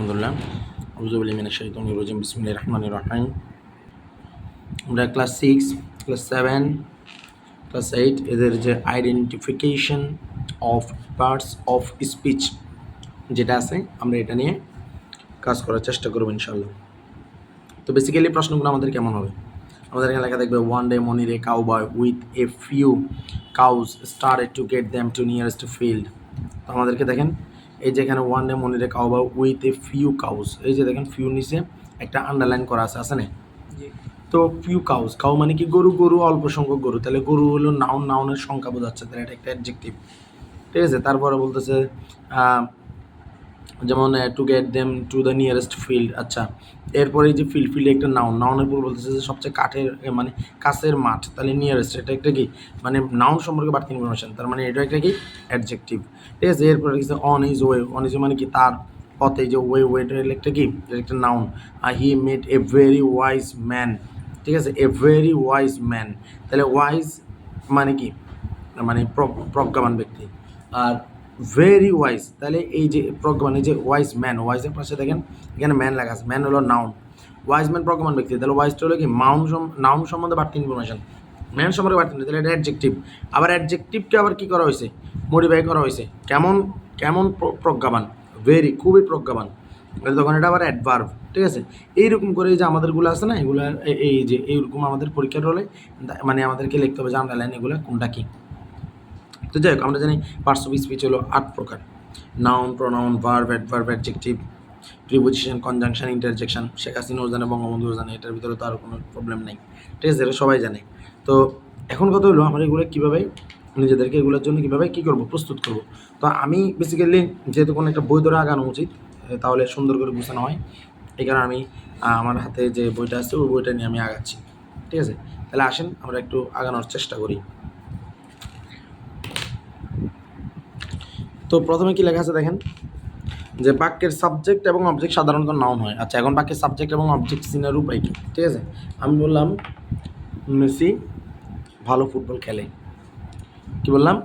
আলহামদুলিল্লাহ আউযুবিল্লাহি মিনাশ শাইতানির রাজিম বিসমিল্লাহির রহমানির রহিম। আমরা ক্লাস 6, ক্লাস 7, ক্লাস 8 এদের যে identification of parts of speech যেটা আছে আমরা এটা নিয়ে কাজ করার চেষ্টা করব ইনশাআল্লাহ। তো বেসিক্যালি প্রশ্নগুলো আমাদের কেমন হবে? আমাদের এখানে লেখা থাকবে one day morning a cowboy with a few cows started to get them to nearest field. তো আমাদেরকে দেখেন এই যে এখানে one day morning a cowboy with a few cows, এই যে দেখেন ফিউ নিচে একটা আন্ডারলাইন করা আছে না? তো ফিউ কাউজ, কাউ মানে কি গরু, গরু অল্প সংখ্যক গরু, তাহলে গরু হলো নাউন, নাউনের সংখ্যা বোঝাচ্ছে, তাহলে এটা একটা অ্যাডজেক্টিভ। ঠিক আছে, তারপরে বলতেছে যেমন two get them to the nearest field. আচ্ছা, এরপরে এই যে ফিল্ড, ফিল্ড একটা নাউন, নাউনের পর বলতেছে যে সবচেয়ে মানে কাছের মাঠ, তাহলে নিয়ারেস্ট এটা একটা কি মানে নাউন সম্পর্কে বাড়তি ইনফরমেশন, তার মানে এটা একটা কি অ্যাডজেক্টিভ। ঠিক আছে, এরপরে কিছু on is way, on is মানে কি তার পথে, যে ওয়ে, ওয়েটা একটা কি একটা নাউন। আর he made a very wise man. ঠিক আছে, এ ভেরি ওয়াইজ ম্যান, তাহলে ওয়াইজ মানে কি মানে প্রজ্ঞাবান ব্যক্তি, আর ভেরি ওয়াইজ তাহলে এই যে প্রজ্ঞাবান, এই যে ওয়াইজ ম্যান, ওয়াইজের পাশে দেখেন এখানে ম্যান লেখা আছে, ম্যান হলো নাউন, ওয়াইজ ম্যান প্রজ্ঞাবান ব্যক্তি, তাহলে ওয়াইজটা হলো কি নাউন সম্বন্ধে বাড়তি ইনফরমেশন, ম্যান সম্পর্কে বাড়তি, তাহলে এটা অ্যাডজেক্টিভ। আবার অ্যাডজেক্টিভকে আবার কী করা হয়েছে, মডিফাই করা হয়েছে, কেমন কেমন প্রজ্ঞাবান, ভেরি খুবই প্রজ্ঞাবান, তখন এটা আবার অ্যাডভার্ব। ঠিক আছে, এইরকম করে যে আমাদেরগুলো আছে না, এগুলো এই যে এইরকম আমাদের পরীক্ষার হলে মানে আমাদেরকে লিখতে হবে যে আন্ডারলাইন এগুলো কোনটা কী। তো যাই হোক, আমরা জানি পার্টস অফ স্পিচ হলো 8 প্রকার: noun, pronoun, verb, adverb, adjective, preposition, conjunction, interjection. Sheikh হাসিনাও জানে, বঙ্গবন্ধুও জানে, এটার ভিতরে তো আর কোনো প্রবলেম নেই। ঠিক আছে, এটা সবাই জানে। তো এখন কথা হলো আমরা এগুলো কীভাবে নিজেদেরকে এগুলোর জন্য কীভাবে কী করবো, প্রস্তুত করবো। তো আমি বেসিক্যালি যেহেতু কোনো একটা বই ধরে আগানো উচিত, তাহলে সুন্দর করে গুছানো হয়, এই কারণে আমি আমার হাতে যে বইটা আছে ওই বইটা নিয়ে আমি আগাচ্ছি। ঠিক আছে, তাহলে আসেন আমরা একটু আগানোর চেষ্টা করি। তো প্রথমে কি লেখা আছে দেখেন, যে বাক্যের সাবজেক্ট এবং অবজেক্ট সাধারণত নাউন হয়। আচ্ছা, এখন বাক্যের সাবজেক্ট এবং অবজেক্ট চিনার উপায় কি? ঠিক আছে, আমি বললাম মেসি ভালো ফুটবল খেলে। কি বললাম?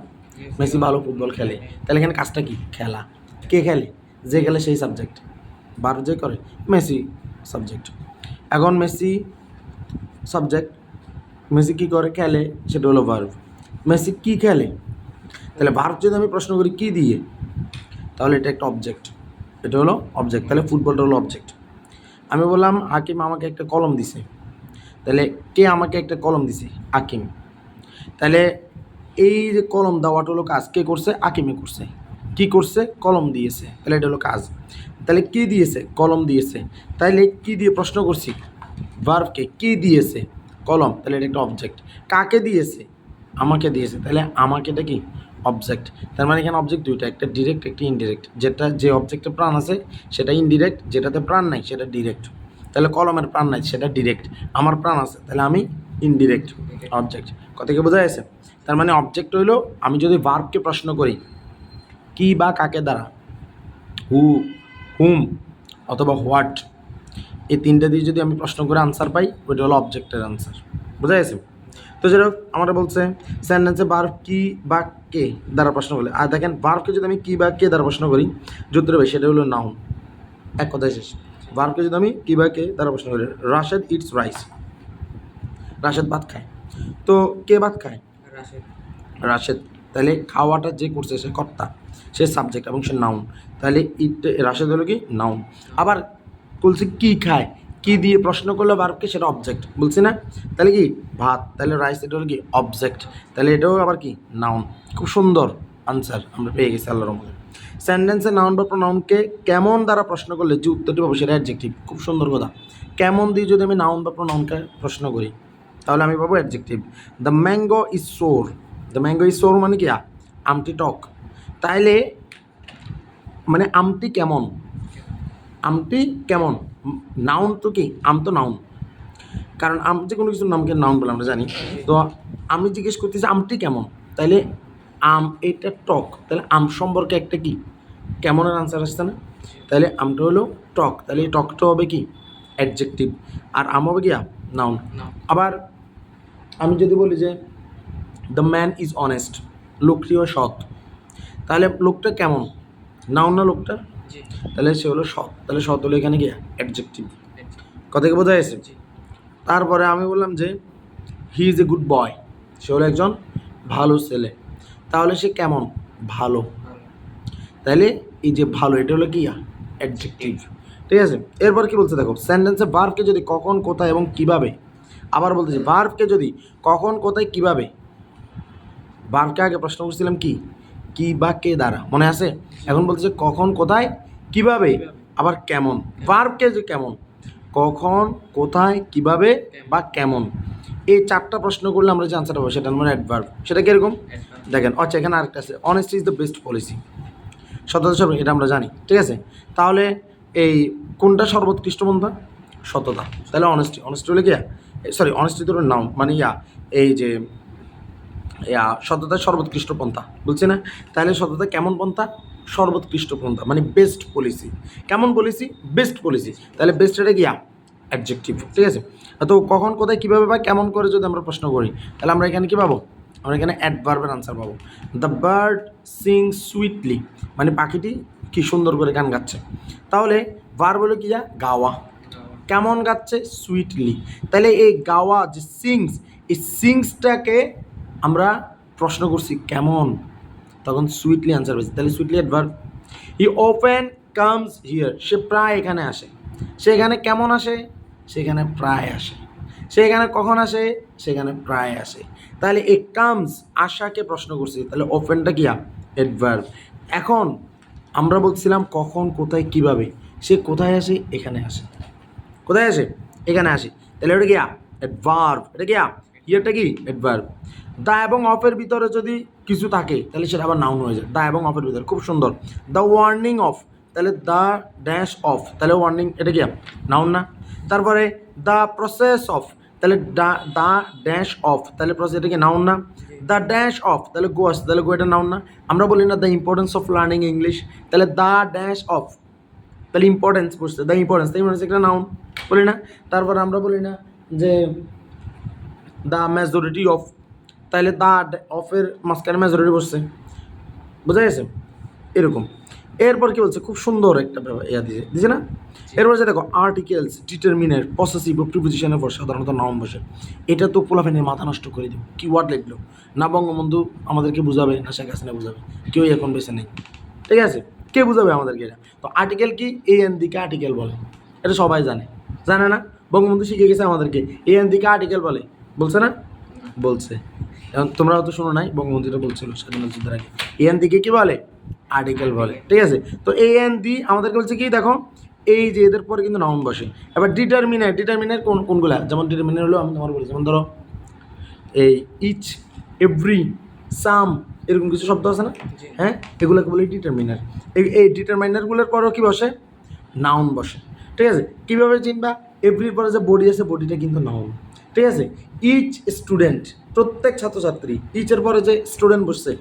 মেসি ভালো ফুটবল খেলে, তাহলে এখানে কাজটা কি? খেলা। কে খেলে? যে খেলে সেই সাবজেক্ট, ভার্ব যে করে, মেসি সাবজেক্ট। এখন মেসি সাবজেক্ট, মেসি কী করে? খেলে, সেটা হলো ভার্ব। মেসি কি খেলে? তাহলে ভার্ব যদি আমি প্রশ্ন করি কি দিয়ে, তাহলে এটা একটা অবজেক্ট, এটা হলো অবজেক্ট, তাহলে ফুটবলটা হলো অবজেক্ট। আমি বললাম হাকিম আমাকে একটা কলম দিছে, তাহলে কে আমাকে একটা কলম দিছে? হাকিম। তাহলে এই যে কলম দেওয়াটা হলো কাজ, কে করছে? হাকিমে করছে। কি করছে? কলম দিয়েছে, তাহলে এটা হলো কাজ। তাহলে কি দিয়েছে? কলম দিয়েছে। তাহলে কি দিয়ে প্রশ্ন করছি? ভার্বকে। কি দিয়েছে? কলম, তাহলে এটা একটা অবজেক্ট। কাকে দিয়েছে? আমাকে দিয়েছে, তাহলে আমাকে এটা কি? অবজেক্ট। তার মানে এখানে অবজেক্ট দুইটা, একটা ডিরেক্ট, একটা ইনডিরেক্ট। যেটা যে অবজেক্টে প্রাণ আছে সেটা ইনডিরেক্ট, যেটাতে প্রাণ নাই সেটা ডিরেক্ট। তাহলে কলমের প্রাণ নাই, সেটা ডিরেক্ট। আমার প্রাণ আছে, তাহলে আমি ইনডিরেক্ট অবজেক্ট। কথা কি বোঝা গেছে? তার মানে অবজেক্ট হইলো, আমি যদি ভার্বকে প্রশ্ন করি কি বা কাকে দ্বারা, হু, হুম অথবা হোয়াট, এই তিনটা দিয়ে যদি আমি প্রশ্ন করে আনসার পাই, ওইটা হলো অবজেক্টের আনসার। বোঝা গেছে? তো যেটা আমরা বলছে সেন্টেন্সে ভার্ব কি বা কে দ্বারা প্রশ্ন করলে, আর দেখেন ভার্বকে যদি আমি কি বা কে দ্বারা প্রশ্ন করি, যুদ্ধ হবে সেটা হলো নাউন। এক কথায় শেষ। ভার্বকে যদি আমি কি বা কে দ্বারা প্রশ্ন করি, রাশেদ ইটস রাইস, রাশেদ ভাত খায়। তো কে ভাত খায়? রাশেদ। তাহলে খাওয়াটা যে করছে সে কর্তা, সে সাবজেক্ট এবং সে নাউন, তাহলে ইট রাশেদ হলো কি? নাউন। আবার বলছি কি খায়, কি দিয়ে প্রশ্ন করলো ভার্বকে, সেটা অবজেক্ট, বলছি না? তাহলে কি? ভাত, তাহলে রাইস, এটা হলো কি? অবজেক্ট, তাহলে এটাও আবার কি? নাউন। খুব সুন্দর আনসার আমরা পেয়ে গেছি আল্লাহর রহমতে। সেন্টেন্সে নাউন বা প্রোনাউনকে কেমন দ্বারা প্রশ্ন করলে যে উত্তরটি পাবো সেটা অ্যাডজেক্টিভ। খুব সুন্দর কথা। কেমন দিয়ে যদি আমি নাউন বা প্রোনাউনকে প্রশ্ন করি, তাহলে আমি পাবো adjective. The mango is sour, the mango is sour মানে কি? আমটি টক। তাইলে মানে আমটি কেমন, আমটি কেমন নাউন তো কি? আম তো নাউন, কারণ আম যে কোনো কিছুর নামকে নাউন বলে আমরা জানি। তো আমি জিজ্ঞেস করতেছি আমটি কেমন, তাইলে আম এটা টক, তাহলে আম সম্পর্কে একটা কি কেমনের আনসার আসছে না? তাহলে আমটা হলো টক, তাহলে এই টকটা হবে কি? অ্যাডজেক্টিভ। আর আম হবে কি? নাউন। আবার আমি যদি বলি যে দ্য ম্যান ইজ অনেস্ট, লোকটিও সৎ, তাহলে লোকটা কেমন? নাউন না লোকটা? তাহলে সে হলো সৎ, তাহলে সৎ হলো এখানে কি অ্যাডজেক্টিভ। কথা কি বোঝা গেছে? তারপরে আমি বললাম যে he is a good boy, সে হলো একজন ভালো ছেলে। তাহলে সে কেমন? ভালো। তাহলে এই যে ভালো এটা হলো কি অ্যাডজেক্টিভ, ঠিক আছে। এরপর কি বলছে দেখো, সেন্টেন্সে ভার্বকে যদি কখন, কোথায় এবং কিভাবে, আবার বলতেছি ভার্বকে যদি কখন, কোথায়, কিভাবে, ভার্বকে আগে প্রশ্ন করছিলাম কি বা কে দ্বারা, মনে আছে? এখন বলতেছে কখন, কোথায়, কিভাবে, আবার কেমন। ভার্বকে যে কেমন, কখন, কোথায়, কিভাবে বা কেমন, এই চারটা প্রশ্ন করলে আমরা যে আনসারটা পাবো সেটা আমরা অ্যাডভার্ব। সেটা কিরকম দেখেন, আচ্ছা এখানে আরেকটা আছে, honesty is the best policy, সততা সর্ব, এটা আমরা জানি, ঠিক আছে। তাহলে এই কোনটা সর্বোৎকৃষ্ট পন্থা? সততা। তাহলে অনেস্টি হলে কি, সরি অনেস্টি তো নাউন, মানে এই যে সততা সর্বোৎকৃষ্ট পন্থা বলছি না? তাহলে সততা কেমন পন্থা? সর্বোৎকৃষ্ট পন্থা, মানে বেস্ট পলিসি। কেমন পলিসি? Best policy. তাহলে বেস্ট এটা কি অ্যাডজেক্টিভ, ঠিক আছে। তো কখন, কোথায়, কীভাবে বা কেমন করে যদি আমরা প্রশ্ন করি তাহলে আমরা এখানে কী পাবো? আমরা এখানে অ্যাডভার্বের আনসার পাবো। দ্য বার্ড সিং সুইটলি, মানে পাখিটি কি সুন্দর করে গান গাচ্ছে। তাহলে ভার্ব হলো কি গাওয়া। কেমন গাচ্ছে? সুইটলি। তাহলে এই গাওয়া যে সিংস, এই সিংসটাকে আমরা প্রশ্ন করছি কেমন, তখন সুইটলি আনসার পেয়েছি। তাহলে sweetly adverb. He often comes here, সে প্রায় এখানে আসে। সে এখানে কেমন আসে? সেখানে প্রায় আসে। সে এখানে কখন আসে? সেখানে প্রায় আসে। তাহলে এই কামস আশাকে প্রশ্ন করছি, তাহলে অফেনটা কি অ্যাডভার্ব। এখন আমরা বলছিলাম কখন, কোথায়, কিভাবে, সে কোথায় আসে? এখানে আসে। কোথায় আসে? এখানে আসে। তাহলে এটা কি অ্যাডভার্ব। এটা কি হিয়ারটা কি অ্যাডভার্ব। দা এবং অফের ভিতরে যদি কিছু থাকে তাহলে সেটা আবার নাউন হয়ে যায়। দা এবং অফের ভিতরে, খুব সুন্দর। দ্য ওয়ার্নিং অফ, তাহলে দ্য ড্যাশ অফ, তাহলে ওয়ার্নিং এটা কি নাউন না? তারপরে দ্য প্রসেস অফ, তাহলে দ্য ড্যাশ অফ, তাহলে প্রসেস এটা কি নাউন না? দ্য ড্যাশ অফ, তাহলে গো আসছে, তাহলে গো এটা নাউন না? আমরা বলি না the importance of learning English, তাহলে দ্য ড্যাশ অফ, তাহলে ইম্পর্টেন্স বুঝতে, দ্য ইম্পর্টেন্স একটা নাউন, বলি না? তারপর আমরা বলি না যে দ্য মেজরিটি অফ, তাহলে দ্য অফের মাঝখানে মেজরিটি বসছে, বোঝা গেছে? এরকম। এরপর কি বলছে, খুব সুন্দর একটা দিয়েছে না? এরপর যে দেখো আর্টিকেলস ডিটারমিনের পসেসিভ ও প্রিপোজিশনের পর সাধারণত নাউন বসে। এটা তো পোলাফেনের মাথা নষ্ট করে দেব, কি ওয়ার্ড লিখলো না বঙ্গবন্ধু আমাদেরকে বুঝাবে না শেখ হাসিনা বুঝাবে, কেউ এখন বেছে নেই, ঠিক আছে? কে বুঝাবে আমাদেরকে এটা? তো আর্টিকেল কি? এন দিকে আর্টিকেল বলে, এটা সবাই জানে না? বঙ্গবন্ধু শিখে গেছে আমাদেরকে এন দিকে আর্টিকেল বলে, বলছে না? বলছে। এখন তোমরা হয়তো শোনো নাই, বঙ্গবন্ধুটা বলছিল স্বাধীনতা যুদ্ধের আগে এন দিকে কি বলে? আর্টিকেল বলে, ঠিক আছে। তো এন দি আমাদেরকে বলছে কি দেখো, এই যে এদের পরে কিন্তু নাউন বসে। এবার ডিটারমিনার কোনগুলা? যেমন ডিটারমিনার হলো আমি তোমার বলি, যেমন ধরো এই ইচ, এভরি, সাম, এরকম কিছু শব্দ আছে না? হ্যাঁ, এগুলোকে বলি ডিটারমিনার। এই ডিটারমিনারগুলোর পরেও কি বসে? নাউন বসে, ঠিক আছে। কীভাবে চিনবা? এভরির পরে যে বডি আছে, বডিটা কিন্তু নাউন, ঠিক আছে। ইচ স্টুডেন্ট, প্রত্যেক ছাত্রছাত্রী, ইচের পরে যে স্টুডেন্ট বসছে,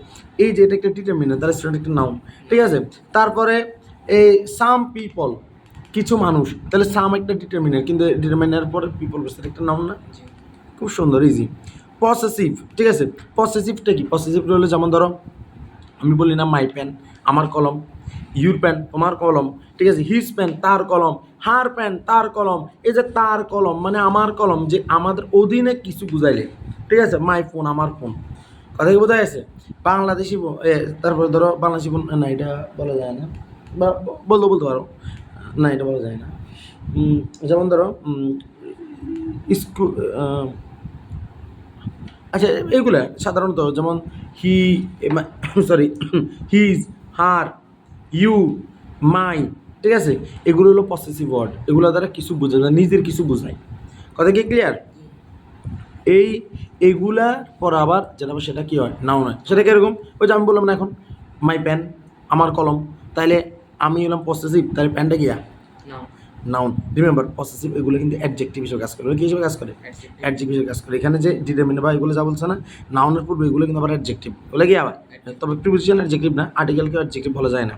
এই যে এটা একটা ডিটারমিনার, তাহলে স্টুডেন্ট একটা নাউন, ঠিক আছে। তারপরে এই সাম পিপল, কিছু মানুষ, তাহলে সাম একটা ডিটারমিনার, কিন্তু ডিটারমিনার পরে পিপল বসছে, একটা নাউন না? খুব সুন্দর, ইজি। পসেসিভ, ঠিক আছে। পসেসিভটা কি? পসেসিভ হলো যেমন ধরো আমি বলি না মাই পেন, আমার কলম, ইউর পেন, তোমার কলম, ঠিক আছে। হিজ পেন, তার কলম, হার পেন, তার কলম। এই যে তার কলম মানে আমার কলম, যে আমাদের অধীনে কিছু বুঝাইলে, ঠিক আছে। মাই ফোন, আমার ফোন, কথা কি বোঝা গেছে? বাংলাদেশি তারপরে ধরো বাংলাদেশি ফোন, না এটা বলা যায় না, বা বলতে পারো না, এটা বলা যায় না। যেমন ধরো স্কুল, আচ্ছা এইগুলা সাধারণত যেমন হিজ, হার, ইউ, মাই, ঠিক আছে। এগুলো হলো পসেসিভ ওয়ার্ড, এগুলো দ্বারা কিছু বোঝায় না, নিজের কিছু বোঝায়। কথা কি ক্লিয়ার? এইগুলার পর আবার যেটা সেটা কী হয়? নাউন হয়। সেটা কীরকম? ওই যে আমি বললাম না এখন মাই পেন, আমার কলম, তাহলে আমি হলাম পসেসিভ, তাহলে পেনটা কি নাউন। রিমেম্বার পসেসিভ এগুলো কিন্তু অ্যাডজেক্টিভ হিসেবে কাজ করে। কী হিসেবে কাজ করে? অ্যাডজেক্টিভ হিসেবে কাজ করে। এখানে যে ডিটারমিনার বা এগুলো যা বলছে না, নাউনের পূর্বে এগুলো কিন্তু আবার অ্যাডজেক্টিভ বলে কি আবার, তবে প্রিপোজিশন অ্যাডজেক্টিভ না, আর্টিকেলকে অ্যাডজেক্টিভ বলা যায় না।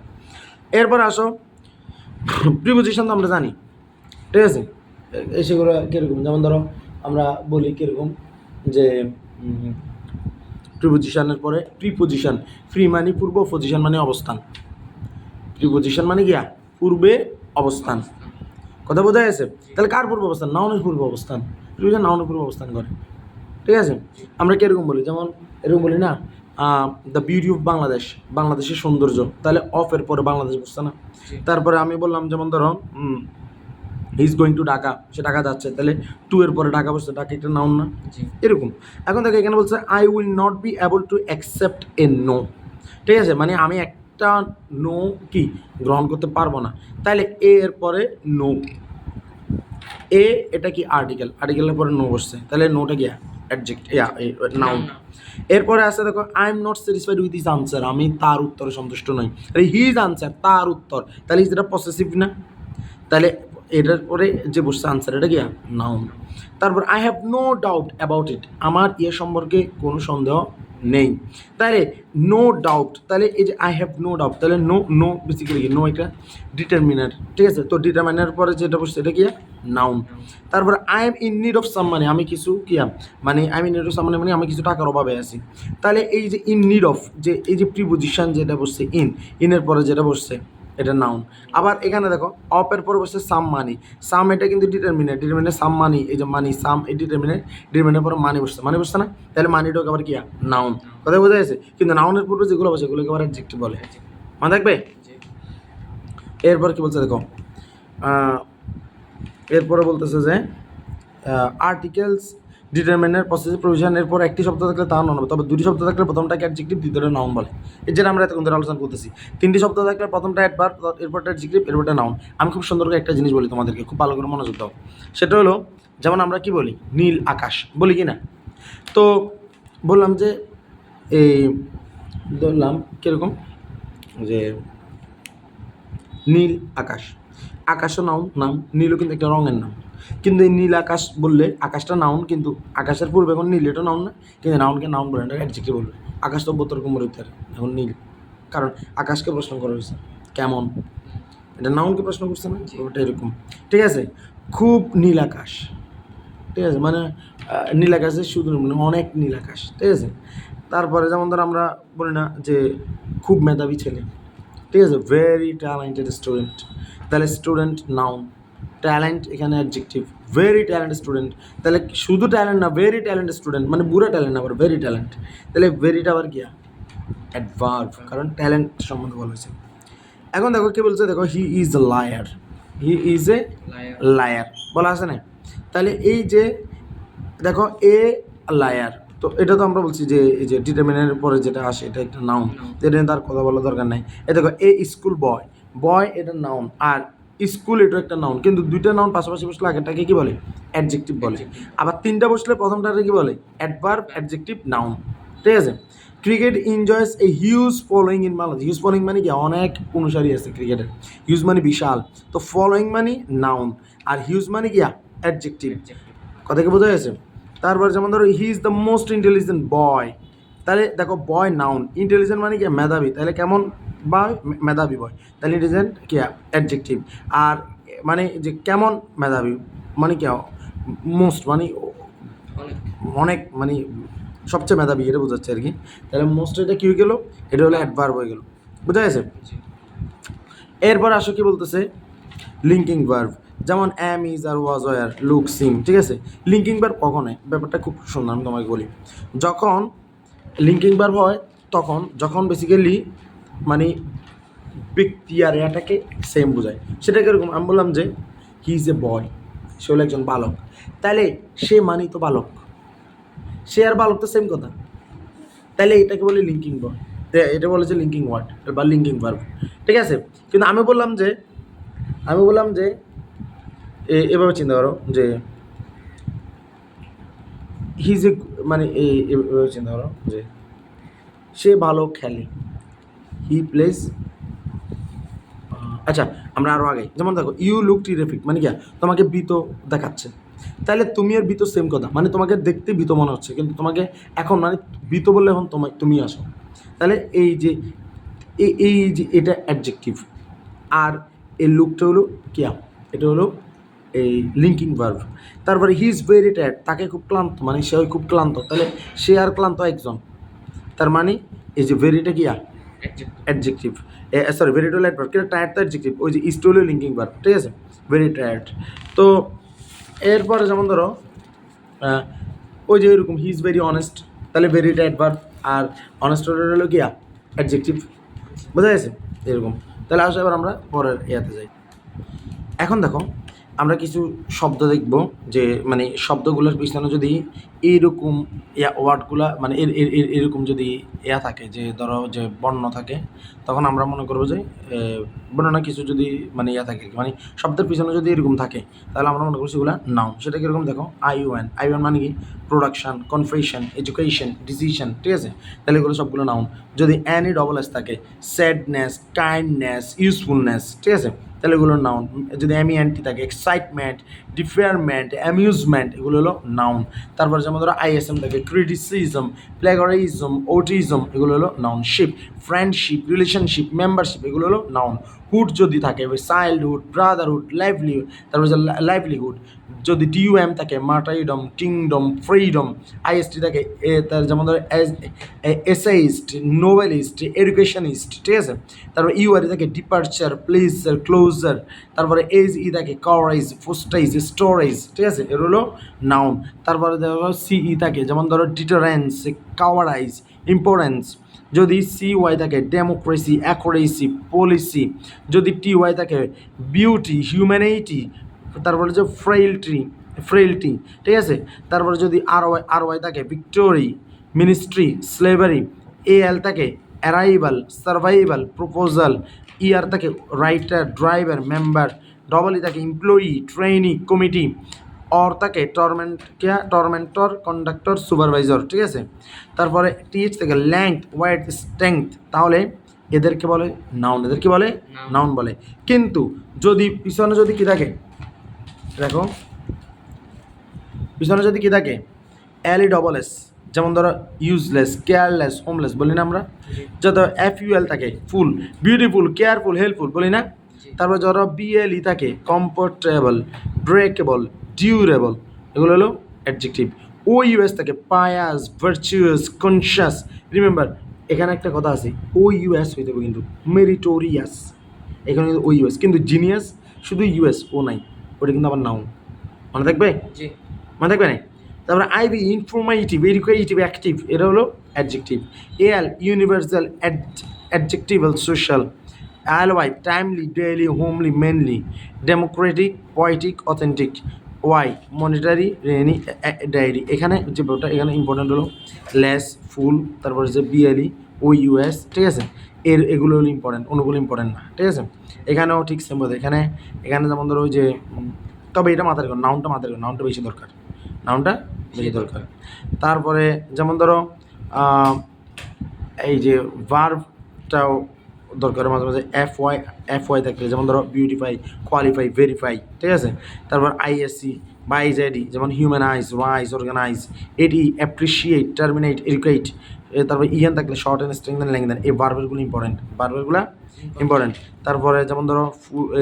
এরপর আসো প্রিপোজিশন তো আমরা জানি, ঠিক আছে। সেগুলো কীরকম? যেমন ধরো আমরা বলি কীরকম যে প্রিপোজিশনের পরে প্রিপোজিশন, ফ্রি মানে পূর্ব, পজিশন মানে অবস্থান। প্রিপোজিশন মানে কি পূর্বে অবস্থান। কথা বোঝা গেছে? তাহলে কার পূর্ব অবস্থান? নাউনের পূর্ব অবস্থান। নাউনের পূর্ব অবস্থান করে, ঠিক আছে? আমরা কিরকম বলি, যেমন এরকম বলি না, দ্য বিউটি অফ বাংলাদেশ, বাংলাদেশের সৌন্দর্য, তাহলে অফের পরে বাংলাদেশ বসছে না? তারপরে আমি বললাম যেমন ধরো he is going to Dhaka, সে ঢাকা যাচ্ছে, তাহলে টু এর পরে ঢাকা বসছে, ঢাকা একটা নাউন না? এরকম। এখন দেখো এখানে বলছে I will not be able to accept a no, ঠিক আছে? মানে আমি একটা নো কি গ্রহণ করতে পারবো না, তাহলে এ এর পরে নো, এ এটা কি আর্টিকেল, আর্টিকেলের পরে নো বসছে, তাহলে নোটা কি অ্যাডজেক্ট নাউন। এরপরে আছে দেখো I am not satisfied with his answer, আমি তার উত্তরে সন্তুষ্ট নই, হিজ আনসার তার উত্তর, তাহলে যেটা পসেসিভ না? তাহলে এটার পরে যে বসছে আনসার, এটা কি নাউন। তারপর I have no doubt about it, আমার ইয়ে সম্পর্কে কোনো সন্দেহ নেই, তাহলে নো ডাউট, তাহলে এই যে আই হ্যাভ নো ডাউট, তাহলে নো বেসিক্যালি কি নো এটা ডিটারমিনার, ঠিক আছে? তো ডিটারমিনার পরে যেটা বসছে এটা কি নাউন। তারপর I am in need of some money, আমি কিছু কি মানে I am in need of some money, মানে আমি কিছু টাকার অভাবে আছি, তাহলে এই যে ইন নিড অফ, যে এই যে প্রিপোজিশন যেটা বসছে ইনের পরে যেটা বসছে এটা নাউন। আবার এখানে দেখো অপের পরে বসছে সাম মানি, সাম এটা কিন্তু ডিটারমিনেট সাম মানি, এই যে মানি সাম এই ডিটারমিনেটের পরে মানি বসছে না? তাহলে মানিটাকে আবার কি নাউন। কথা বোঝা গেছে? কিন্তু নাউনের পূর্বে যেগুলো বসে এগুলোকে আবার অ্যাডজেক্টিভ বলে, মনে থাকবে? এরপর কি বলছে দেখো, এরপরে বলতেছে যে আর্টিকেলস ডিটারমিনার পসেসিভ প্রভিশন, এরপর একটি শব্দ থাকলে তা নাউন হবে, তবে দুটি শব্দ থাকলে প্রথমটাকে অ্যাডজেক্টিভ, দ্বিতীয়টা নাউন বলে। এই যেটা আমরা এতক্ষণ ধরে আলোচনা করতেছি, তিনটি শব্দ থাকলে প্রথমটা অ্যাডভার্ব, এরপরটা অ্যাডজেক্টিভ, এরপরটা নাউন। আমি খুব সুন্দর করে একটা জিনিস বলি তোমাদেরকে, খুব ভালো করে মনোযোগ দাও। সেটা হলো যেমন আমরা কি বলি, নীল আকাশ বলি কি না? তো বললাম যে এই ধরলাম কীরকম যে নীল আকাশ, আকাশও নাম, নীলও কিন্তু একটা রঙের নাম, কিন্তু এই নীল আকাশ বললে আকাশটা নাউন, কিন্তু আকাশের পূর্বে এখন নীল এটা নাউন না, কিন্তু নাউনকে নাউন বলে, এটা অ্যাডজেক্টিভ বলবে। আকাশ তো বোতর কুমড় ইত্যাদি, এখন নীল, কারণ আকাশকে প্রশ্ন করা হয়েছে কেমন, এটা নাউনকে প্রশ্ন করছে না? ওটা এরকম, ঠিক আছে? খুব নীল আকাশ, ঠিক আছে? মানে নীল আকাশে শুধু মানে অনেক নীল আকাশ, ঠিক আছে? তারপরে যেমন ধর আমরা বলি না যে খুব মেধাবী ছেলে, ঠিক আছে? ভেরি ট্যালেন্টেড স্টুডেন্ট, তাহলে স্টুডেন্ট নাউন, ট্যালেন্ট এখানে অ্যাডজেক্টিভ, ভেরি ট্যালেন্ট স্টুডেন্ট, তাহলে শুধু ট্যালেন্ট না, ভেরি ট্যালেন্ট স্টুডেন্ট, মানে বুড়া ট্যালেন্ট না, আবার ভেরি ট্যালেন্ট, তাহলে ভেরিটা আবার কি অ্যাডভার্ব, কারণ ট্যালেন্ট সম্বন্ধে বলা হয়েছে। এখন দেখো কি বলছে, দেখো he is a liar, he is a liar বলা আছে না? তাহলে এই যে দেখো এ লায়ার, তো এটা তো আমরা বলছি যে এই যে ডিটারমিনারের পরে যেটা আসে এটা একটা নাউন, এটা নিয়ে তার কথা বলার দরকার নাই। এ দেখো এ স্কুল বয় এটা নাউন, আর স্কুল এটা একটা নাউন, কিন্তু দুইটা নাউন পাশাপাশি বসলে আগেরটাকে কি বলে অ্যাডজেক্টিভ বলে, আবার তিনটা বসলে প্রথমটাকে কি বলে অ্যাডভার্ব, অ্যাডজেক্টিভ, নাউন, ঠিক আছে? Cricket enjoys a huge following in Bangladesh, huge following মানে কি অনেক অনুসারী আছে ক্রিকেটের, হিউজ মানে বিশাল, তো ফলোয়িং মানে নাউন, আর হিউজ মানে কি অ্যাডজেক্টিভ, কথা কি বোঝা গেছে? তারপর যেমন ধরো he is the most intelligent বয়, তাহলে দেখো বয় নাউন, ইন্টেলিজেন্ট মানে কি মেধাবী, তাহলে কেমন বয়, মেধাবী বয়, তাহলে ইন্টেলিজেন্ট কি অ্যাডজেক্টিভ, আর মানে যে কেমন মেধাবী মানে কি মোস্ট মানে অনেক, মানে সবচেয়ে মেধাবী, এটা বোঝাচ্ছে আর কি। তাহলে মোস্ট এটা কী হয়ে গেল, এটা হলো অ্যাডভার্ব হয়ে গেল, বোঝা গেছে? এরপর আসো কি বলতেছে, লিঙ্কিং ভার্ব, যেমন am, is, are was, were, look, seem, ঠিক আছে? লিঙ্কিং ভার্ব কখন হয়, ব্যাপারটা খুব সুন্দর, আমি তোমাকে বলি। যখন লিঙ্কিং ভার্ব হয় তখন যখন বেসিক্যালি মানে ব্যক্তি আর এটাকে সেম বোঝায়, সেটা কীরকম? আমি বললাম যে হি ইজ এ বয়, সে হলো একজন বালক, তাহলে সে মানেই তো বালক, সে আর বালক তো সেম কথা, তাহলে এটাকে বলে লিঙ্কিং ভার্ব, এটা বলে যে লিঙ্কিং ওয়ার্ড বা লিঙ্কিং ভার্ব, ঠিক আছে? কিন্তু আমি বললাম যে এভাবে চিন্তা করো যে হিজ এ, মানে এভাবে চিন্তা করো যে সে ভালো খেলে, হি প্লেস, আচ্ছা আমরা আরও আগে, যেমন দেখো ইউ লুক টেরিফিক, মানে কি তোমাকে ভীত দেখাচ্ছে, তাহলে তুমি আর ভীত সেম কথা, মানে তোমাকে দেখতে ভীত মনে হচ্ছে, কিন্তু তোমাকে এখন মানে ভীত বললে এখন তুমি আসো, তাহলে এই যে এটা অ্যাডজেক্টিভ, আর এই লুকটা হলো কি, এটা হলো এই লিঙ্কিং ভার্ব। তারপরে হি ইজ ভেরি টায়ার্ড, তাকে খুব ক্লান্ত, মানে সে খুব ক্লান্ত, তাহলে সে আর ক্লান্ত একজন, তার মানে এই যে ভেরিটা কি adjective. Sorry very to light verb, কিন্তু টায়ার্ড তো অ্যাডজেক্টিভ, ওই যে স্টোলি লিঙ্কিং ভার্ব, ঠিক আছে, ভেরি টায়ার্ড। তো এরপরে যেমন ধরো ওই যে এরকম হি ইজ ভেরি অনেস্ট, তাহলে ভেরি টায়ার্ড ভার্ব, আর অনেস্ট হলো কি অ্যাডজেক্টিভ, বোঝা গেছে এরকম। তাহলে আসলে এবার আমরা পরের ইয়াতে যাই। এখন দেখো আমরা কিছু শব্দ দেখব, যে মানে শব্দগুলোর পিছনে যদি এইরকম ওয়ার্ডগুলা মানে এরকম যদি থাকে, যে ধরো যে বর্ণ থাকে, তখন আমরা মনে করবো যে বর্ণনা কিছু যদি মানে থাকে, মানে শব্দের পিছনে যদি এরকম থাকে, তাহলে আমরা মনে করছি এগুলো নাউন। সেটা কীরকম দেখো, আইওএন মানে কি প্রোডাকশন, কনফেশন, এডুকেশন, ডিসিশন, ঠিক আছে, তাহলে এগুলো সবগুলো নাউন। যদি অ্যানি ডবল এস থাকে, স্যাডনেস, কাইন্ডনেস, ইউজফুলনেস, ঠিক আছে, তাহলে এগুলো নাউন। যদি অ্যামিএনটি থাকে, এক্সাইটমেন্ট, ডিফেয়ারমেন্ট, অ্যামিউজমেন্ট, এগুলো হলো নাউন। তারপর যেমন ধরো আইএসএম থাকে, ক্রিটিসিজম, প্লেগারিজম, ওটিজম, এগুলো হলো noun. Ship, friendship, relationship, membership, এগুলো হলো নাউন। হুড যদি থাকে, চাইল্ডহুড, ব্রাদারহুড, লাইভলিহুড, তারপর যে লাইভলিহুড। যদি ডিউএম থাকে, মার্টাইডম, কিংডম, ফ্রিডম। আইএসটি থাকে তার যেমন ধরো এসেইস্ট, নোবেলিস্ট, এডুকেশনিস্ট, ঠিক আছে। তারপর ইউআরই থাকে ডিপার্চার, প্লেসার, ক্লোজার। তারপরে থাকে কারাইজ, ফোস্টাইজ, স্টোরেজ, ঠিক আছে, এর হলো নাউন। তারপরে ধরো সিই থাকে, যেমন ধরো ডিটারেন্স, কাওয়ারাইজ, ইম্পোর্টেন্স। যদি সিওয়াই থাকে, ডেমোক্রেসি, অ্যাকুরেসি, পলিসি। যদি টিওয়াই থাকে, বিউটি, হিউম্যানিটি। তারপরে যে ফ্রেইলটি, ঠিক আছে। তারপরে যদি আর ওয়াই থাকে, ভিক্টোরি, মিনিস্ট্রি, স্লেভারি। এল থাকে, অ্যারাইভাল, সার্ভাইভাল, প্রপোজাল। আর থাকে, রাইটার, ড্রাইভার, মেম্বার। ডবল থাকে, এমপ্লয়ি, ট্রেনি, কমিটি। অর থাকে, টর্মেন্টর, কন্ডাক্টর, সুপারভাইজার, ঠিক আছে। তারপরে টিএইচ থেকে, লেংথ, ওয়েট, স্ট্রেংথ। তাহলে এদেরকে বলে নাউন, এদেরকে বলে নাউন বলে। কিন্তু যদি পিছনে যদি কি থাকে, দেখো পিছনে যদি কি থাকে, এলই ডবল এস, যেমন ধরো ইউজলেস, কেয়ারলেস, হোমলেস বলি না আমরা। যত এফইউএল থাকে, ফুল, বিউটিফুল, কেয়ারফুল, হেল্পফুল বলি না। তারপর ধরো বিএলই থাকে, কমফোর্টেবল, ব্রেকেবল, ডিউরেবল, এগুলো হলো অ্যাডজেক্টিভ। ও ইউএস থাকে, পায়াস, ভার্চুয়াস, কনশাস। রিমেম্বার এখানে একটা কথা আছে, ও ইউএস হইতে হবে কিন্তু মেরিটোরিয়াস, এখানে কিন্তু ও ইউএস, কিন্তু জিনিয়াস শুধু ইউএস, ও নাই, ওটা কিন্তু আবার নাউন, মনে থাকবে, মনে থাকবে না। তারপরে আইবি ইনফরমেটিভ, এডুকেটিভ, অ্যাক্টিভ, এটা হলো adjective. L universal, adjectival, social. I L Y timely, daily, homely, manly. Democratic, poetic, authentic. Y monetary, rainy, diary. এখানে যে ব্যাপারটা এখানে ইম্পর্টেন্ট হলো লেস, ফুল, তারপরে যে বিএলই, ও ইউএস, ঠিক আছে, এগুলো হলো ইম্পর্টেন্ট, অন্যগুলো ইম্পর্টেন্ট না, ঠিক আছে। এখানেও ঠিক সেম বোধ, এখানে যেমন ধরো ওই যে, তবে এটা মাথায় রাখো, নাউনটা মাথায় রাখো, নাউনটা বেশি দরকার, নাউনটা বেশি দরকার। তারপরে যেমন ধরো এই যে ভার্বটাও দরকার মাঝে মাঝে, এফ ওয়াই থাকলে, যেমন ধরো বিউটিফাই, কোয়ালিফাই, ভেরিফাই, ঠিক আছে। তারপর আইএসসি বা আইজেডি, যেমন হিউম্যানাইজ, রাইজ, অর্গানাইজ। এটি অ্যাপ্রিসিয়েট, টার্মিনেট, এডুকেট। তারপর ইএন থাকলে শর্ট অ্যান্ড স্ট্রেংথেন, লেংথেন। এই ভার্বগুলো ইম্পর্টেন্ট, ভার্বগুলো ইম্পর্টেন্ট। তারপরে যেমন ধরো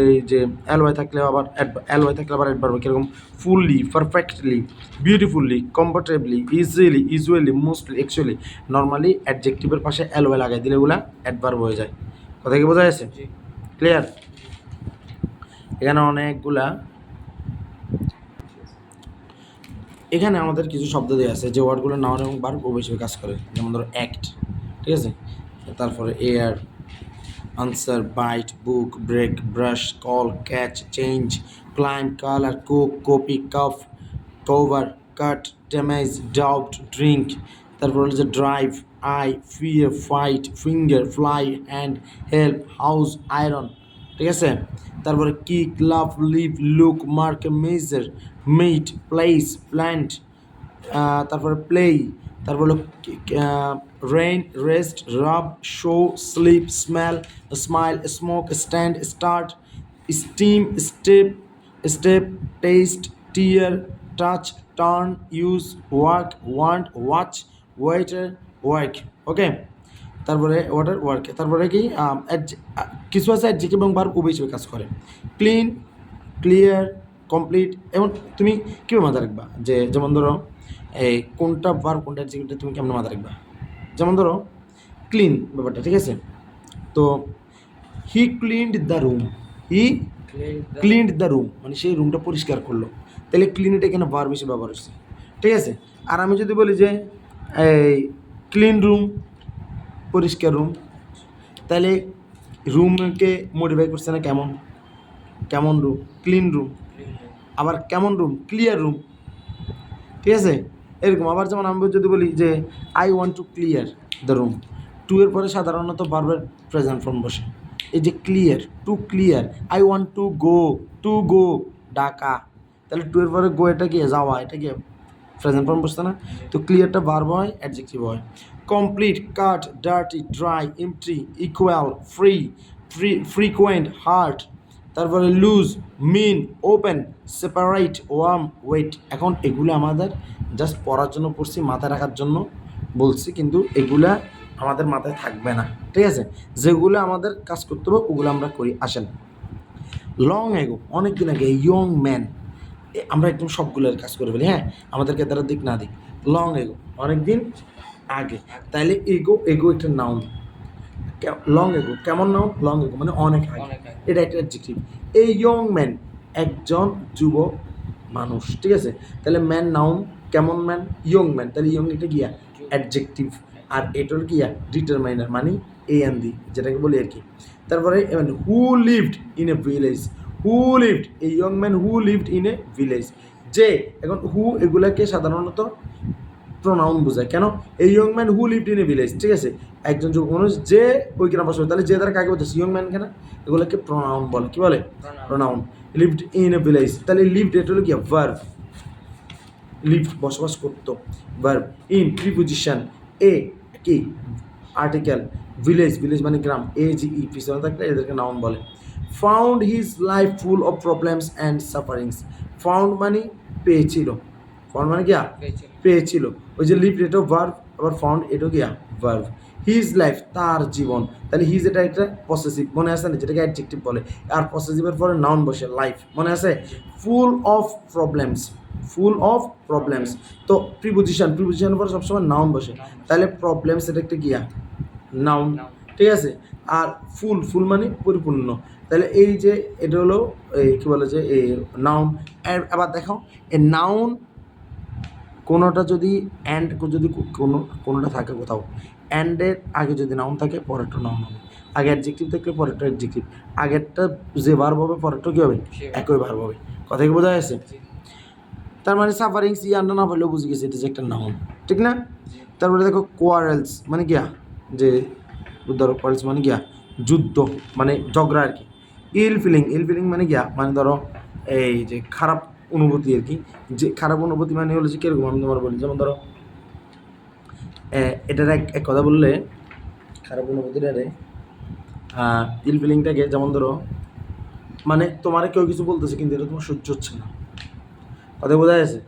এই যে এলওয়াই থাকলে আবার অ্যাডভার্ব, কীরকম fully, perfectly, beautifully, comfortably, easily, usually, mostly, actually. Normally অ্যাডজেক্টিভের পাশে এলওয়াই লাগাই দিলে এগুলা অ্যাডভার্ব হয়ে যায়। কথা কি বোঝা যাচ্ছে? ক্লিয়ার? এখানে অনেকগুলা, এখানে আমাদের কিছু শব্দ দেওয়া আছে যে ওয়ার্ডগুলো নাউন এবং ভার্ব ও হিসেবে কাজ করে, যেমন ধরো অ্যাক্ট, ঠিক আছে। তারপরে air, answer, bite, book, break, brush, call, catch, change, climb, colour, cook, copy, cough, cover, cut, damage, doubt, drink. তারপর হলো যে drive, eye, fear, fight, finger, fly, hand, help, house, iron, ঠিক আছে। তারপরে kick, love, live, look, mark, measure, meet, place, plant. তারপরে play. তারপর হলো rain, rest, rub, show, sleep, smell, smile, smoke, stand, start, steam, step, test, tear, touch, turn, use, work, want, watch, waiter, work, ওকে। তারপরে work. তারপরে কি কিছু আছে adjective এবং verb উভয় হিসেবে কাজ করে। Clean, clear, complete. এবং তুমি কীভাবে মাথায় রাখবা, যে যেমন ধরো এই কোনটা ভার্ব কোনটা অ্যাডজেক্টিভটা তুমি কেমন মাথায় রাখবা। যেমন ধরো ক্লিন ব্যাপারটা, ঠিক আছে। তো he cleaned the room, he cleaned the room মানে সেই রুমটা পরিষ্কার করলো, তাহলে ক্লিন এটা এখানে ভার্ব হিসেবে ব্যবহার হচ্ছে, ঠিক আছে। আর আমি যদি বলি যে এই ক্লিন রুম পরিষ্কার রুম, তাহলে রুমকে মডিফাই করছে না কেমন, কেমন রুম ক্লিন রুম, আবার কেমন রুম ক্লিয়ার রুম, ঠিক আছে। এরকম আবার যেমন আমি যদি বলি যে I want to clear the room, to এর পরে সাধারণত ভার্বের প্রেজেন্ট ফর্ম বসে, এই যে clear to clear, I want to go Dhaka, তাহলে টু এর পরে গো এটা কি যাওয়া, এটা কি প্রেজেন্ট ফর্ম বসছে না, তো ক্লিয়ারটা ভার্ব হয় অ্যাডজেক্টিভ হয়। Complete, cut, dirty, dry, empty, equal, free, frequent, hurt, তারপরে loose, mean, open, separate, warm, wet. এখন এগুলো আমাদের জাস্ট পড়ার জন্য পড়ছি, মাথায় রাখার জন্য বলছি, কিন্তু এগুলা আমাদের মাথায় থাকবে না, ঠিক আছে। যেগুলো আমাদের কাজ করতে হবে ওগুলো আমরা করি। আসেন, লং এগো অনেক দিন আগে, ইয়ং ম্যান, আমরা একদম সবগুলোর কাজ করে ফেলি, হ্যাঁ আমাদেরকে তারা দিক না দিক। লং এগো অনেক দিন আগে, তাইলে এগো এগো একটা নাউন, লং এগো কেমন নাউন, লং এগো মানে অনেক আগে, এটা একটা অ্যাডজেক্টিভ। এই ইয়ং ম্যান একজন যুবক মানুষ, ঠিক আছে। তাহলে ম্যান নাউন, কেমন ম্যান, ইয়ং ম্যান, তাহলে ইয়ং এটা গিয়া অ্যাডজেক্টিভ, আর এটার গিয়া ডিটারমাইনার মানে এ এন দি, যেটাকে বলি আর কি। তারপরে who lived in a village, who lived, a young man who lived in a village, যে এখন হু এগুলাকে সাধারণত প্রোনাউন বোঝায়, কেন, এই young man who lived in a village, ঠিক আছে, একজন যুবক মানুষ যে ওই গ্রামে বসবাস, তাহলে যে তারা কাকে বলতেছে, ইয়ং ম্যান কেন, এগুলোকে প্রোনাউন বলে, কি বলে, pronoun. Lived in a village, তাহলে লিভড এটা হলো কি ভার্ব, লিভড বসবাস করতো, ভার্ব। ইন প্রিপোজিশন, এ কি আর্টিকেল, ভিলেজ ভিলেজ মানে গ্রাম, এ জি ই পিছনে থাকলে এদেরকে নাউন বলে। Found his life full of problems and sufferings, found মানে পেয়েছিল, ফাউন্ড মানে গিয়া পেয়েছিল, ওই যে লিভ এটাও ভার্ব, আবার ফাউন্ড এটাও গিয়া ভার্ব। হিজ লাইফ তার জীবন, তাহলে হিজ এটা একটা পসেসিভ, মনে আছে না, যেটাকে অ্যাডজেক্টিভ বলে, আর পসেসিভের পরে নাউন বসে লাইফ, মনে আছে। Full of problems, full of problems, তো প্রিপোজিশনের পরে সবসময় নাউন বসে, তাহলে প্রবলেমস এটা একটা গিয়া নাউন, ঠিক আছে। আর ফুল ফুল মানে পরিপূর্ণ, তাহলে এই যে এটা হলো এই কী বলে যে এই নাউন। আবার দেখো এই নাউন কোনোটা যদি অ্যান্ড যদি কোনোটা থাকে কোথাও, অ্যান্ডের আগে যদি নাউন থাকে পরেরটা নাউন হবে, আগে অ্যাডজেক্টিভ থাকলে পরেরটা অ্যাডজেক্টিভ, আগেরটা যে ভার্ব হবে পরেরটা কী হবে, একই ভার্ব হবে, কথা কি বোঝা যাচ্ছে। তার মানে সাফারিংস ইয়ানটা না বললেও বুঝে গেছে এটা যে একটা নাউন, ঠিক না। তারপরে দেখো কোয়ারেলস মানে গিয়া, যে ধরো কোয়ারেলস মানে গিয়া যুদ্ধ মানে ঝগড়া আর কি। ইল ফিলিং মানে গিয়া মানে ধরো এই যে খারাপ অনুভূতি আর কি, যে খারাপ অনুভূতি মানে হলো যে কীরকম আমি তোমার বলি, যেমন ধরো এটার এক কথা বললে খারাপ অনুভূতিটারে ইল ফিলিংটাকে, যেমন ধরো মানে তোমার কেউ কিছু বলতেছে কিন্তু এটা তোমার সহ্য হচ্ছে না, কথা বোঝা যাচ্ছে।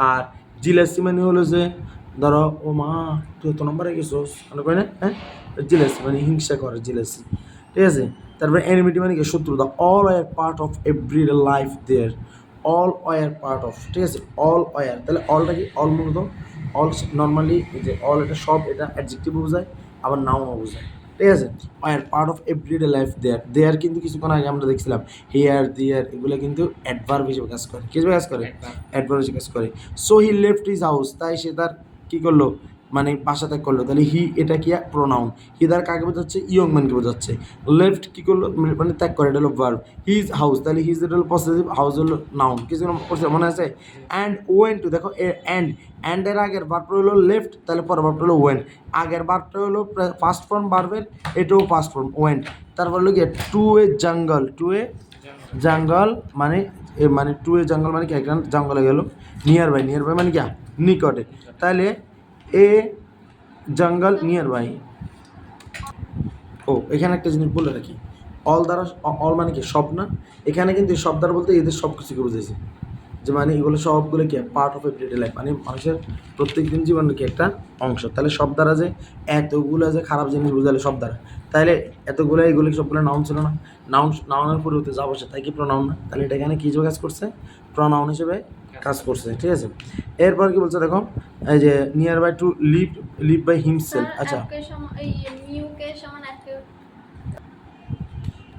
আর জিলাসি মানে হলো যে ধরো ও মা তুই এত নম্বরে গেছোস মানে কয় না, হ্যাঁ জিলাসি মানে হিংসা করে, জিলাসি, ঠিক আছে। তারপরে এনিমিটি মানে কি শত্রুতা, all war part of everyday life there, all war part of, ঠিক আছে, অল ওয়ার, তাহলে অলটা কি, অল মূলত অল নর্মালি যে অল এটা সব, এটা অ্যাডজেক্টিভ বোঝায় আবার নাউনও বোঝায়, ঠিক আছে। Were part of everyday life there, there কিন্তু কিছুক্ষণ আগে আমরা দেখছিলাম হেয়ার দেয়ার, এগুলো কিন্তু অ্যাডভার্ব হিসেবে কাজ করে, কি হিসেবে কাজ করে, অ্যাডভার্ব হিসেবে কাজ করে। So he left his house, তাই সে তার কী করলো মানে বাসা ত্যাগ করলো, তাহলে হি এটা কি প্রোনাউন, হি তার কাকে বোঝাচ্ছে, ইয়ং ম্যানকে বোঝাচ্ছে। লেফট কী করলো মানে ত্যাগ করে, এটা হলো ভার্ব। হিজ হাউস, তাহলে হিজ এটা হলো পসেসিভ, হাউস হলো নাউন, কিছু করছে মনে আছে। অ্যান্ড ওয়েন টু, দেখো অ্যান্ডের আগের ভার্বটা হলো লেফট, তাহলে পরের ভার্বটা হলো ওয়েন, আগের ভার্বটা হলো ফার্স্ট ফর্ম ভার্বের, এটাও ফার্স্ট ফর্ম ওয়েন। তারপর হলো গিয়ে টু এ জঙ্গল, টু এ জঙ্গল মানে মানে টু এ জঙ্গল মানে কি একটা জঙ্গলে গেল, নিয়ার বাই মানে কি নিকটে, তাহলে এ জঙ্গল নিয়ার বাই। ও এখানে একটা জিনিস বলে রাখি, অল দ্বারা, অল মানে কি সব না, এখানে কিন্তু সব দ্বারা বলতে এদের সব কিছুকে বুঝেছে, যে মানে এগুলো সবগুলো কি পার্ট অফ এভরিডে লাইফ, মানে মানুষের প্রত্যেক দিন জীবনের কি একটা অংশ, তাহলে সব দ্বারা যে এতগুলো যে খারাপ জিনিস বোঝালে সব দ্বারা, তাহলে এতগুলো এগুলো সবগুলো নাউন ছিল না, নাউনের পরিবর্তে যা বসে তাই কি প্রোনাউন না, তাহলে এটা এখানে কী হিসেবে কাজ করছে, প্রোনাউন হিসেবে কাজ করছে, ঠিক আছে। এরপর কি বলছে দেখো, এই যে near by to live by himself, আচ্ছা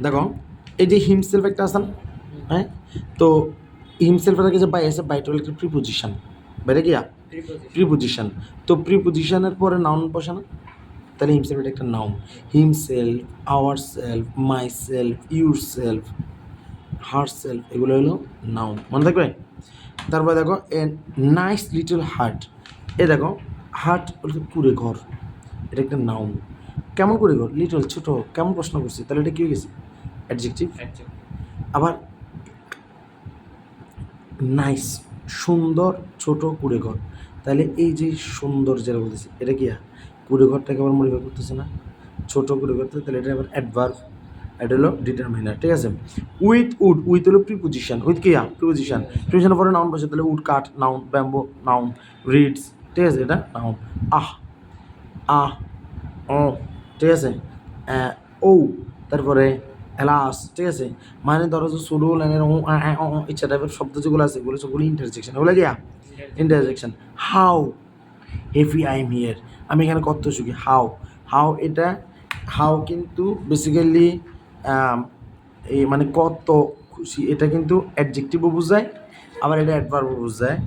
দেখো এই যে হিমসেলফ একটা আছে না, হ্যাঁ, তো হিমসেলফের আগে যে বাই আছে, বাইটা হলো একটা প্রিপোজিশন, বাইরে গিয়া প্রিপোজিশন। তো প্রিপোজিশনের পরে নাউন বসে না, তাহলে হিমসেলফ এটা একটা noun. Himself, our self, my self, your self, her self, এগুলো হলো নাউন, মনে থাকবে। তারপরে দেখো এ নাইস লিটল হার্ট, এ দেখো হার্ট বলতে কুড়ে ঘর, এটা একটা নাউন। কেমন করে ঘর, লিটল ছোট, কেমন প্রশ্ন করছে, তাহলে এটা কি হয়ে গেছে, অ্যাডজেক্টিভ। আবার নাইস সুন্দর ছোট কুড়ে ঘর, তাহলে এই যে সুন্দর যেটা বলতেছি এটা কি কুড়ে ঘরটাকে আবার মডিফাই করতেছে না, ছোট কুড়ে ঘর, তাহলে এটা আবার অ্যাডভার্ব, এটা হলো ডিটারমিনার, ঠিক আছে। উইথ উড, উইথ হলো প্রিপোজিশন, উইথ কি প্রিপোজিশন, প্রিপোজিশনের পরে নাউন বসে, তাহলে wood cut noun, bamboo noun, reeds, ঠিক আছে, এটা নাউন। আহ আহ ও, ঠিক আছে, ও, তারপরে এলাস, ঠিক আছে, মানে ধরো যে শুরু লাইনের ও ইচ্ছা টাইপের শব্দ যেগুলো আছে এগুলো সবগুলো ইন্টারজেকশন, এগুলো গিয়া interjection. How heavy I am here, আমি এখানে কত সুখী, হাউ, হাউ এটা হাউ কিন্তু বেসিক্যালি এই মানে কত খুশি, এটা কিন্তু অ্যাডজেক্টিভও বোঝায়, আবার এটা অ্যাডভার্বও বোঝায়,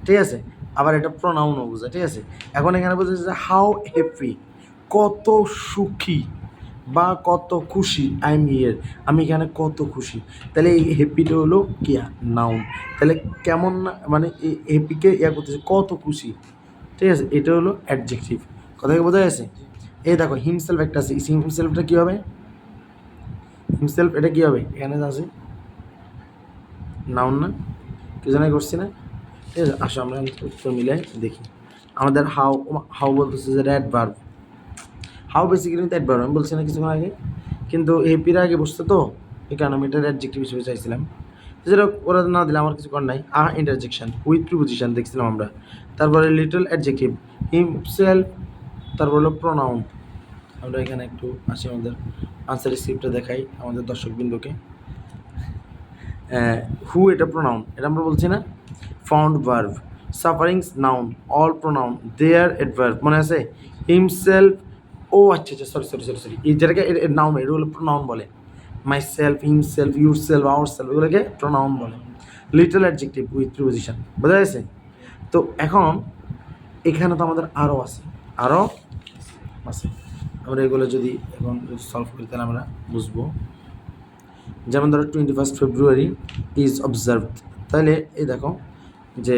ঠিক আছে, আবার এটা প্রোনাউনও বোঝায়, ঠিক আছে। এখন এখানে বোঝাচ্ছে যে হাউ হ্যাপি, কত সুখী বা কত খুশি, আই এম হিয়ার, আমি এখানে কত খুশি, তাহলে এই হ্যাপিটা হলো কি নাউন, তাহলে কেমন না মানে এই হ্যাপিকে করতেছে কত খুশি, ঠিক আছে, এটা হলো অ্যাডজেক্টিভ, কথা কি বোঝা গেছে। এই দেখো হিমসেলফ একটা আছে, হিমসেলফটা কী হবে, হিমসেলফ এটা কী হবে, এখানে আছে নাউন না, কি জানাই করছি না, ঠিক আছে। আসো আমরা উত্তর মিলে দেখি। আমাদের হাউ, হাউ বলতেছে যে অ্যাডভার্ব, হাউ বেসিক্যালি কিন্তু অ্যাডভার্ব, আমি বলছি না কিছুক্ষণ আগে, কিন্তু হ্যাপির আগে বসছে তো এই কারণে আমি এটার অ্যাডজেক্টিভ হিসেবে চাইছিলাম, যেটা ওরা না দিলে আমার কিছু করার নাই। ইন্টারজেকশন উইথ প্রিপোজিশন দেখছিলাম আমরা, তারপরে লিটল অ্যাডজেক্টিভ, হিমসেলফ, তারপর হলো প্রোনাউন। আমরা এখানে একটু আসি আমাদের আনসার স্ক্রিপ্টটা দেখাই আমাদের দর্শকবৃন্দকে। হু এটা প্রোনাউন, এটা আমরা বলছি না, found verb, sufferings noun, all pronoun, there adverb, মনে আছে, হিমসেলফ, ও আচ্ছা আচ্ছা সরি সরি সরি সরি, এই যেটাকে নাউন, এটা হলো প্রোনাউন বলে, my self, himself, your self, our self, এগুলোকে প্রোনাউন বলে। লিটল অ্যাডজেক্টিভ উইথ প্রিপোজিশন, বোঝা গেছে। তো এখন এখানে তো আমাদের আরও আছে, আরও আছে, আমরা এগুলো যদি এখন সলভ করি তাহলে আমরা বুঝবো। যেমন ধরো 21 ফেব্রুয়ারি ইজ অবজার্ভড, তাহলে এই দেখো যে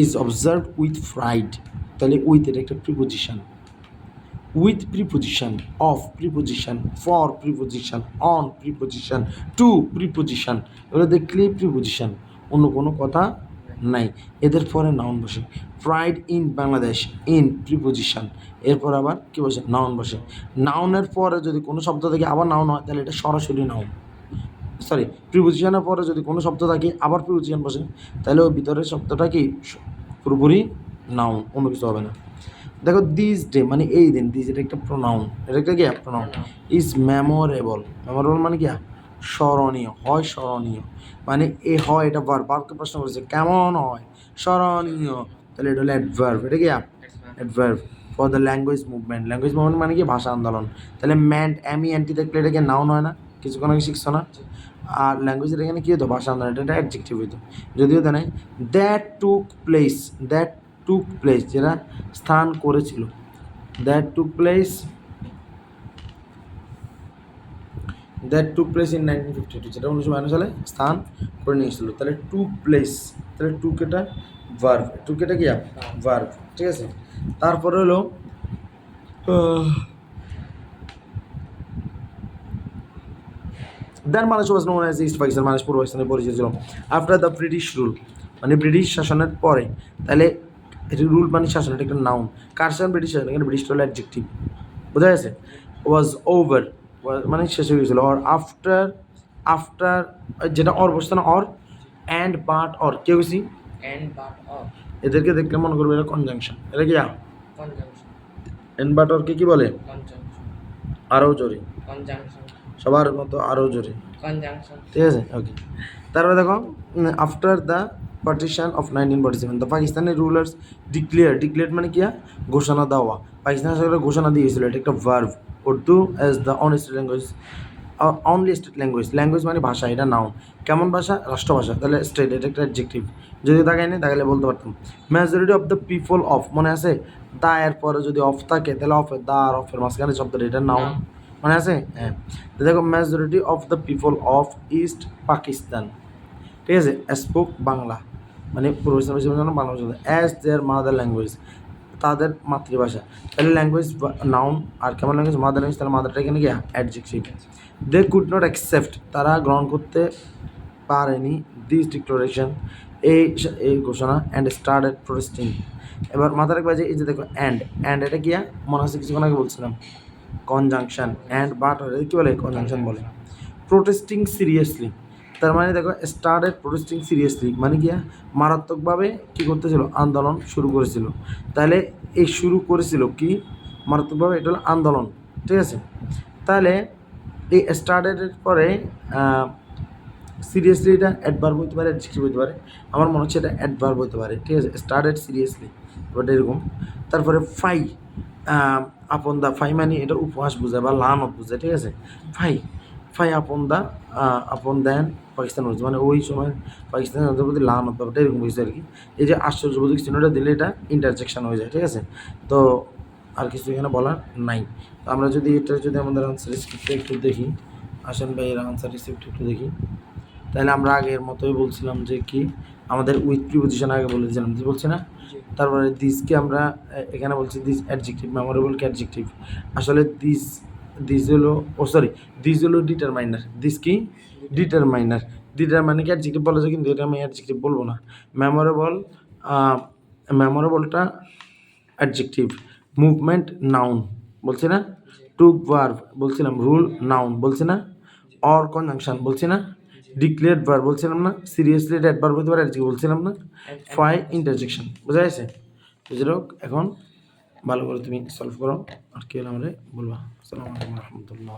ইজ অবজার্ভড উইথ ফ্রাইড, তাহলে উইথ এটা একটা preposition, with preposition, of preposition, for preposition, on preposition, to preposition, এগুলো দেখলেই প্রিপোজিশন, অন্য কোনো কথা নাই। এদের পরে নাউন বসে, pride in Bangladesh, in preposition, এরপর আবার কী বসে, নাউন বসে। নাউনের পরে যদি কোনো শব্দ থাকে আবার নাউন হয় তাহলে এটা সরাসরি নাউন, সরি প্রিপোজিশনের পরে যদি কোনো শব্দ থাকে আবার প্রিপোজিশন বসে তাহলে ওই ভিতরের শব্দটা কি পুরোপুরি নাউন, অন্য কিছু হবে না। দেখো দিস ডে মানে এই দিন, দিস এটা একটা প্রোনাউন, এটা একটা কি প্রোনাউন। ইজ মেমোরেবল, মেমোরেবল মানে কি স্মরণীয়, হয় স্মরণীয়, মানে এ হয় এটা ভার্ব, ভার্বকে প্রশ্ন করেছে কেমন হয়, স্মরণীয়, তাহলে এটা হলো অ্যাডভার্ব, এটা কি adverb. For the language movement, language movement মানে কি ভাষা আন্দোলন, তাহলে ম্যান্ট অ্যান্টি দেখলে এটাকে নাউন হয় না, কিছুক্ষণ আগে শিখছো না। আর ল্যাঙ্গুয়েজের এখানে কী হতো, ভাষা আন্দোলন, এটা অ্যাডজেক্টিভ হইতো, যদিও জানাই that took place, that took place যেটা স্থান করেছিল, that took place, that took place in 1952, যেটা 1952 সালে স্থান করে নিয়েছিল, তাহলে টুক প্লেস, তাহলে টুক এটা ভার্ব, টুক এটা কি ভার্ব, ঠিক আছে। তারপরে হলো then Bangladesh was known as East Pakistan, Bangladesh পূর্ব পাকিস্তানে পরিচিত ছিল। আফটার দ্য ব্রিটিশ রুল মানে ব্রিটিশ শাসনের পরে, তাহলে এটা রুল মানে শাসন, এটা একটা নাউন, কার শাসন, ব্রিটিশ শাসন, এখানে ব্রিটিশ হলো অ্যাডজেক্টিভ, বোঝা গেছে। ওয়াজ ওভার মানে শেষ হয়ে গেছিলো, অর আফটার, আফটার যেটা অর বসছে না, অর অ্যান্ড বাট অর, কেউ গেছি এদেরকে দেখলে মনে করবে এটা কনজাংশন, এটা কি অ্যান্ড বাট অরকে কি বলে, আরও জোরে, সবার মতো আরও জোরে, ঠিক আছে, ওকে। তারপরে দেখো after the partition of 1947 the Pakistani rulers declare, declare মানে কি ঘোষণা দেওয়া, পাকিস্তান সরকার ঘোষণা দিয়েছিল, এটা একটা verb, Urdu as the only state language. Only state language, language মানে ভাষা, এটা নাউন। কেমন ভাষা? রাষ্ট্রভাষা। তাহলে স্টেট এটা একটা অ্যাডজেক্টিভ। যদি তাকাইনি তাহলে বলতে পারতাম majority of the people of, মনে আছে দা এর পরে যদি অফ থাকে তাহলে অফের, দা আর অফের মাঝখানে শব্দটা, এটা নাউন, মনে আছে? হ্যাঁ, তো দেখো majority of the people of east Pakistan, ঠিক আছে, স্পোক বাংলা, মানে পূর্ব পাকিস্তান বাংলা ভাষা অ্যাজ দেয়ার মাদার ল্যাঙ্গুয়েজ, তাদের মাতৃভাষা। তাহলে ল্যাঙ্গুয়েজ নাউন, আর কেমন ল্যাঙ্গুয়েজ? মাদার ল্যাঙ্গুয়েজ, তাহলে মাদারটা এখানে কি adjective. They could not accept, তারা গ্রহণ করতে পারেনি দিস ডিক্লারেশন, এই ঘোষণা, অ্যান্ড স্টার্টেড প্রোটেস্টিং। এবার মাথার এক বাজে, এই যে দেখো অ্যান্ড এটা কি মনে আছে কিছুক্ষণ আগে বলছিলাম কনজাংশন, অ্যান্ড বাট কি বলে? কনজাংশন বলে। প্রোটেস্টিং সিরিয়াসলি, তার মানে দেখো স্টার্টেড প্রোটেস্টিং সিরিয়াসলি মানে কি মারাত্মকভাবে কী করতেছিল? আন্দোলন শুরু করেছিল। তাহলে এই শুরু করেছিল কি মারাত্মকভাবে? এটা হলো আন্দোলন, ঠিক আছে। তাহলে এই স্টার্টেডের পরে সিরিয়াসলি এটা অ্যাডভার্ব হতে পারে, অ্যাডজেক্টিভ হতে পারে। আমার মনে হচ্ছে এটা অ্যাডভার্ব হতে পারে, ঠিক আছে। স্টার্টেড সিরিয়াসলি, বাট এরকম। তারপরে ফাই, আপন দা, ফাই মানে এটা উপহাস বোঝায় বা লানত বোঝায়, ঠিক আছে। ফাই আপন দেন পাকিস্তান বুঝছে, মানে ওই সময় পাকিস্তানের প্রতি লানত ব্যাপারটা এরকম বুঝছে আর কি। এই যে আশ্চর্যবোধক চিহ্নটা দিলে এটা ইন্টারজেকশন হয়ে যায়, ঠিক আছে। তো আর কিছু এখানে বলার নাই। তো আমরা যদি এটা যদি আমাদের আনসার স্ক্রিপ্টটা একটু দেখি, আসেন ভাই এর আনসার স্ক্রিপ্ট একটু দেখি, তাহলে আমরা আগের মতোই বলছিলাম যে কি আমাদের উইথ প্রিপোজিশন আগে বলেছিলাম, যে বলছি না। তারপরে দিসকে আমরা এখানে বলছি দিস অ্যাডজেক্টিভ, মেমোরেবল কি অ্যাডজেক্টিভ। আসলে দিস হলো দিস হলো ডিটারমাইনার। দিস কি? ডিটারমাইনার। ডিটারমাইনারকে অ্যাডজেক্টিভ বলা যায়, কিন্তু এটা আমি অ্যাডজেক্টিভ বলবো না। মেমোরেবলটা অ্যাডজেক্টিভ। মুভমেন্ট নাউন, বলছি না। টুক ভার্ব বলছিলাম, রুল নাউন বলছি না। অর কনজাংশন বলছি না। ডিক্লেয়ার্ড ভার্ব বলছিলাম না। সিরিয়াসলি এটা অ্যাডভার্ব হতে পারে, অ্যাডজেক্টিভ বলছিলাম না। ফাই ইন্টারজেকশন, বোঝা গেছে? বুঝলো? এখন ভালো করে তুমি সলভ করো, আর কি হলে আমাদের বলবা। আসসালামু আলাইকুম রহমতুল্লাহ।